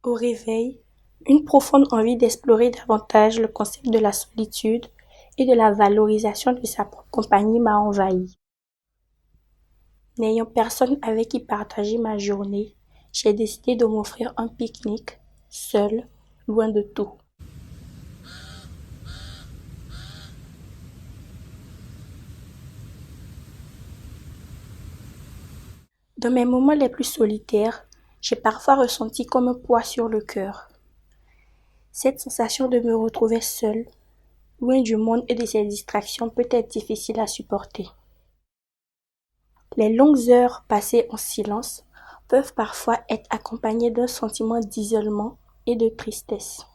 Au réveil, une profonde envie d'explorer davantage le concept de la solitude et de la valorisation de sa propre compagnie m'a envahi. N'ayant personne avec qui partager ma journée, j'ai décidé de m'offrir un pique-nique, seul, loin de tout. Dans mes moments les plus solitaires, j'ai parfois ressenti comme un poids sur le cœur. Cette sensation de me retrouver seule, loin du monde et de ses distractions peut être difficile à supporter. Les longues heures passées en silence peuvent parfois être accompagnées d'un sentiment d'isolement et de tristesse.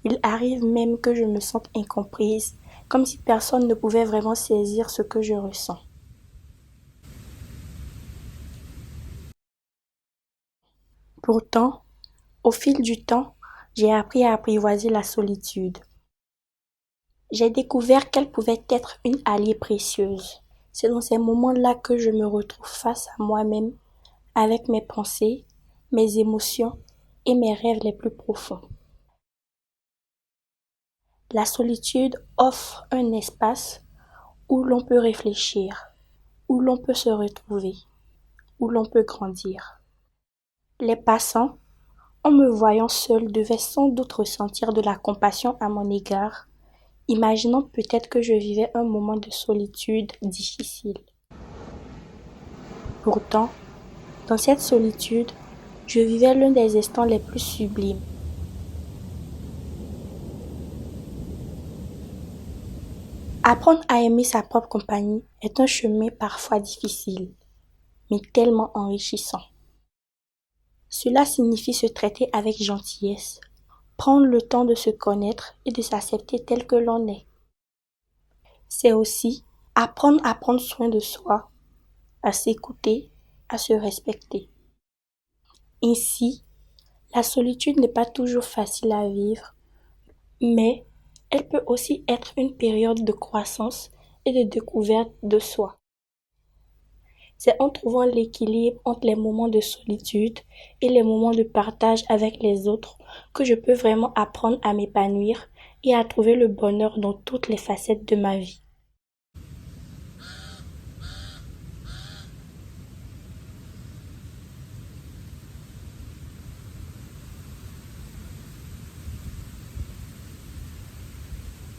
Il arrive même que je me sente incomprise, comme si personne ne pouvait vraiment saisir ce que je ressens. Pourtant, au fil du temps, j'ai appris à apprivoiser la solitude. J'ai découvert qu'elle pouvait être une alliée précieuse. C'est dans ces moments-là que je me retrouve face à moi-même, avec mes pensées, mes émotions et mes rêves les plus profonds. La solitude offre un espace où l'on peut réfléchir, où l'on peut se retrouver, où l'on peut grandir. Les passants, en me voyant seule, devaient sans doute ressentir de la compassion à mon égard, imaginant peut-être que je vivais un moment de solitude difficile. Pourtant, dans cette solitude, je vivais l'un des instants les plus sublimes. Apprendre à aimer sa propre compagnie est un chemin parfois difficile, mais tellement enrichissant. Cela signifie se traiter avec gentillesse, prendre le temps de se connaître et de s'accepter tel que l'on est. C'est aussi apprendre à prendre soin de soi, à s'écouter, à se respecter. Ainsi, la solitude n'est pas toujours facile à vivre, mais elle peut aussi être une période de croissance et de découverte de soi. C'est en trouvant l'équilibre entre les moments de solitude et les moments de partage avec les autres que je peux vraiment apprendre à m'épanouir et à trouver le bonheur dans toutes les facettes de ma vie.